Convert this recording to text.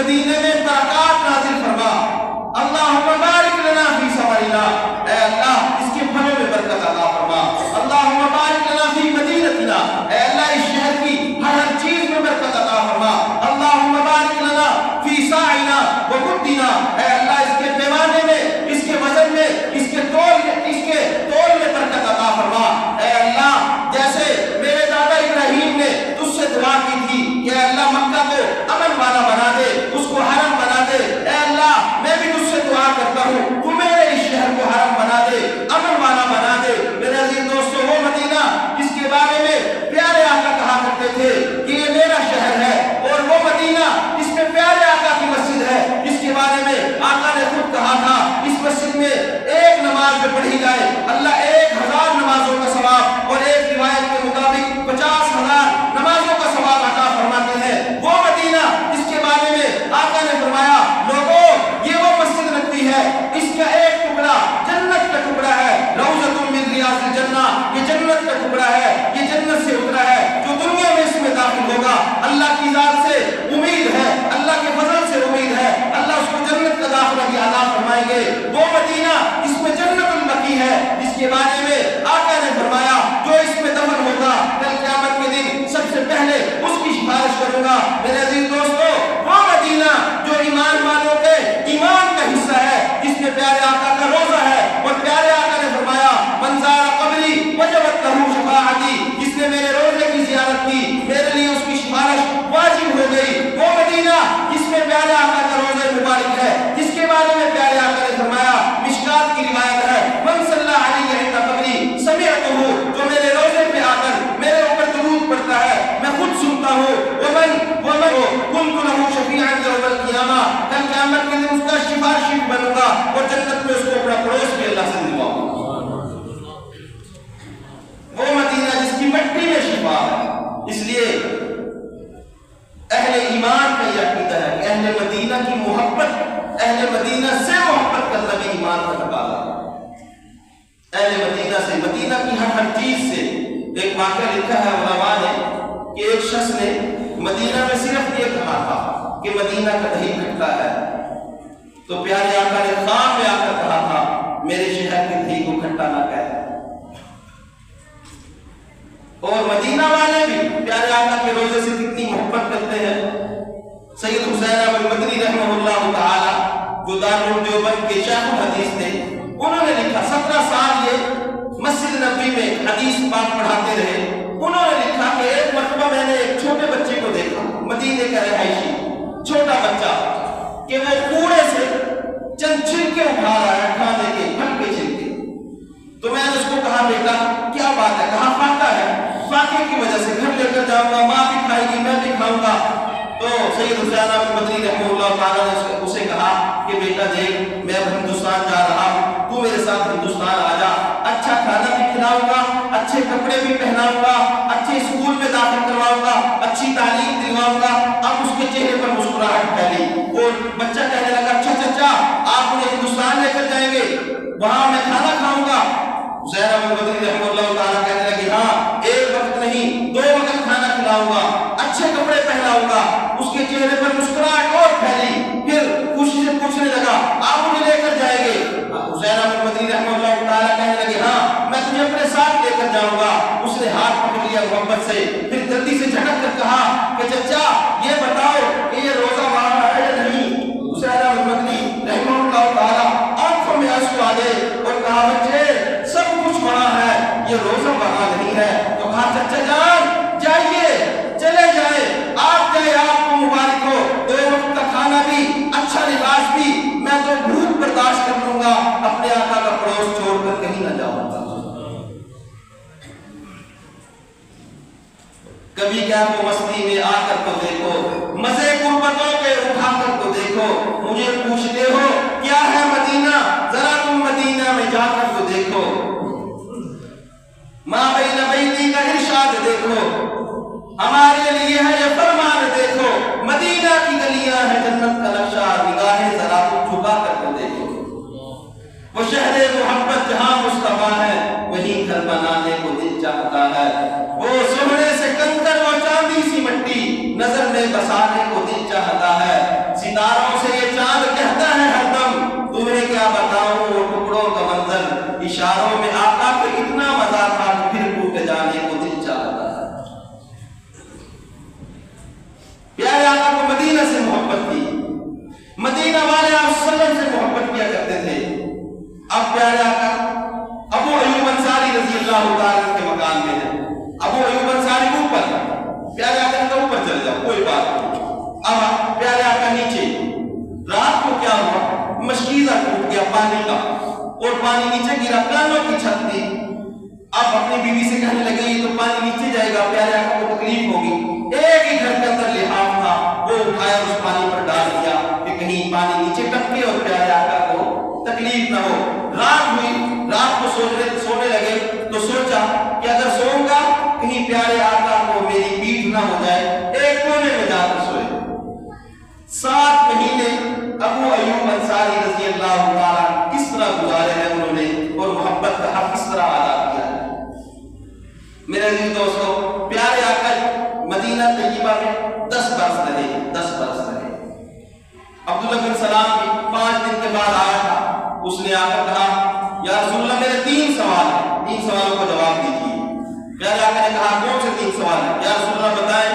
मदीने में बरकत नाज़िल फरमा। अल्लाहुम्मा बारिक लना फी समरिना, ऐ अल्लाह इसके फलों में बरकत अता फरमा। अल्लाहुम्मा बारिक लना फी मदीनतिना, ऐ अल्लाह इस शहर की हर चीज में बरकत अता फरमा। अल्लाहुम्मा बारिक लना फी साइना व मुद्दिना, ऐ अल्लाह इसके पैमाने में, इसके वजन में, इसके तौल में बरकत अता फरमा। ऐ अल्लाह जैसे मेरे दादा इब्राहीम ने तुझसे दुआ की थी कि अल्लाह मक्का को अमन वाला बना दे, उसको हरम बना दे, ऐ अल्लाह मैं भी तुझसे दुआ करता हूँ तू मेरे इस शहर को हरम बना दे, अमन वाला बना दे। मेरे अजीज दोस्तों, वो मदीना जिसके बारे में प्यारे आका कहा करते थे कि ये मेरा शहर है, और वो मदीना जिसमें प्यारे आका की मस्जिद है, जिसके बारे में आका ने खुद कहा था इस मस्जिद में एक नमाज में पढ़ी जाए अल्लाह 1000 नमाजों का सवाब, और एक रिवायत के मुताबिक 50,000 नमाजों का सवाब अता फरमाते हैं। वो मदीना जिसके बारे में आका ने फरमाया लोगों ये वो मस्जिद नबवी है, इसका एक टुकड़ा जन्नत का टुकड़ा है, रौज़तुम मिन रियाज़िल जन्नह, ये जन्नत का टुकड़ा है, ये जन्नत से उतरा है, जो दुनिया में इसमें दाखिल होगा अल्लाह की ज़ात से उम्मीद है, अल्लाह के फजल से उम्मीद है, अल्लाह उसको जन्नत का दाखिला भी अता फरमाएंगे। वो मदीना इसमें जन्नतुल बकी है, जिसके बारे में आका ने फरमाया जो इसमें दफन होगा कल क़यामत के दिन सबसे पहले उसकी सिफारिश करूंगा। मेरे अजीज दोस्तों, वो मदीना जो ईमान वालों के ईमान का हिस्सा है, जिसमें प्यारे आका का रोजा है, और प्यारे आका ने फरमाया मन ज़ारा क़ब्री वजबत लहू शफ़ाअती, जिसने मेरे रोजे की ज़ियारत की मेरे लिए उसकी सिफारिश वाजिब हो गई। वो मदीना जिसमें प्यारे आका का रोजा मुबारक है, जिसके बारे में प्यारे आका ने फरमाया मिशकात की रिवायत है मन सल्ला अलैहि इंदा क़ब्री समिअतहु, जो मेरे रोजे पे आकर मेरे ऊपर दुरूद पढ़ता है मैं खुद सुनता हूँ। वमन कुन्तु लहू शफ़ीअन यौमल क़ियामा, कल क़यामत के दिन उसका सिफारिशी बनूंगा और जन्नत में उसको अपना पड़ोस भी अल्लाह से दिलवाऊंगा। वो मदीना जिसकी मिट्टी में शिफा है। इसलिए अहले ईमान का यह अकीदा है कि अहले मदीना की मोहब्बत, अहले मदीना से मोहब्बत करना भी ईमान का तकाज़ा है। अहले मदीना से, मदीना की हर चीज से। एक वाक़या लिखा है उलमा ने कि एक शख्स ने मदीना में सिर्फ ये कहा था कि मदीना का दही खट्टा है, तो प्यारे आका ने ख्वाब में आकर कहा था मेरे शहर के दही को खट्टा ना कह। और मदीना वाले भी प्यारे आका के रोजे से कितनी मोहब्बत करते हैं। सैयद हुसैन अहमद मदनी रहमहुल्लाह ताला जो दारुल देवबंद के शेख हदीस थे, उन्होंने लिखा 17 साल ये मस्जिद नबवी में हदीस पाक पढ़ाते रहे। उन्होंने लिखा कि एक मरतबा मैंने एक छोटे बच्चे को देखा, मदीने का रहायशी छोटा बच्चा, कि वो कूड़े से चंद छिलके उठा रहा है, खाने के फल के छिलके। तो मैंने उसको कहा बेटा क्या बात है? कहा फाका है, फाके की वजह से घर लेकर जाऊंगा, माँ भी खाएगी मैं भी खाऊंगा। तो सैयद हुसैन अहमद मदनी रहमहुल्लाह ताला ने उसे कहा कि बेटा देख मैं अब हिंदुस्तान जा रहा हूँ, तू मेरे साथ हिंदुस्तान आ जा, अच्छा खाना भी खिलाऊंगा, अच्छे कपड़े भी पहनाऊंगा, अच्छे स्कूल में दाखिल करवाऊंगा, अच्छी तालीम दिलवाऊंगा। अब उसके चेहरे पर मुस्कुराहट फैली। वो बच्चा कहने लगा अच्छा चाचा आप मुझे हिंदुस्तान लेकर जाएंगे, वहां मैं खाना खाऊंगा। हुसैन अहमद मदनी रहमहुल्लाह ताला कहने लगे हाँ, एक वक्त नहीं 2 वक्त खाना खिलाऊंगा, अच्छे कपड़े पहनाऊंगा। उसके चेहरे पर मुस्कुराहट और फैली। फिर खुशी से पूछने लगा आप मुझे लेकर जाएंगे? हुसैन अहमद मदनी रहमहुल्लाह ताला कहने लगे हाँ मैं तुझे अपने साथ लेकर जाऊंगा। उसने हाथ पकड़ लिया मोहब्बत से, फिर जल्दी से झटक कर कहा कि चचा ये बताओ कि ये रोजा वहां है या नहीं? हुसैन अहमद मदनी रहमहुल्लाह ताला आंखों में आंसू आ गए और कहा बच्चे सब कुछ वहां है, ये रोजा वहां नहीं है। तो कहा चचा जान जाइए, चले जाए, आप जाए आपको मुबारक हो, 2 वक्त का खाना भी, अच्छा लिबास भी, मैं तो भूख बर्दाश्त कर लूंगा, अपने आका का पड़ोस छोड़कर कहीं न जाऊंगा। कभी क्या वो मस्ती में आकर तो देखो, मजे गुर्बतों के उठाकर तो देखो, मुझे पूछते हो क्या है मदीना, जरा तुम मदीना में जाकर तो देखो। माँ बैन बैती का इरशाद देखो, हमारे लिए है ये फरमान देखो, मदीना की गलियां है जन्नत का नक्शा, निगाहें जरा तुम झुका कर तो देखो। वो शहरे मोहब्बत जहां मुस्तफा है, वहीं घर बनाने को दिल चाहता है। वो सोने से कंकर और चांदी सी मिट्टी नजर में बसाने को दिल चाहता है। मदीना वाले आप सल्लल्लाहु अलैहि वसल्लम से मोहब्बत किया करते थे। अब प्यारे आका अबू अय्यूब अंसारी रजी अल्लाह तआला के मकान में है। अबू अय्यूब अंसारी ऊपर, प्यारे आका ने ऊपर चले जाओ, कोई बात नहीं। अब प्यारे आका नीचे, रात को क्या हुआ, मशकीज़ा टूट गया पानी का और पानी नीचे गिरा, कानों की छत थी। अब अपनी बीवी से कहने लगे ये तो पानी नीचे जाएगा, प्यारे आका को तकलीफ होगी। एक ही घर के अंदर लिहाफ था, वो उठाया उस पानी पर डाल दिया कि कहीं पानी नीचे टपके और प्यारे आका को तकलीफ ना हो। रात हुई, रात को सोने लगे तो सोचा कि अगर सोऊंगा कहीं प्यारे आका को मेरी पीठ ना हो जाए, एक कोने में जाकर सोए। 7 महीने अबू अय्यूब अंसारी रजी अल्लाह तआला किस तरह गुजारे हैं उन्होंने, और मोहब्बत का हक किस तरह अदा किया है। मेरे अजीज दोस्तों, प्यारे आका मदीना तैयबा में 10 बरस रहे, 10 बरस रहे। अब्दुल्लाह बिन सलाम भी 5 दिन के बाद आया था। उसने आकर कहा या रसूलल्लाह मेरे 3 सवाल हैं, 3 सवालों का जवाब दीजिए। प्यारे आका ने कहा कौन से 3 सवाल हैं? या रसूलल्लाह बताएं।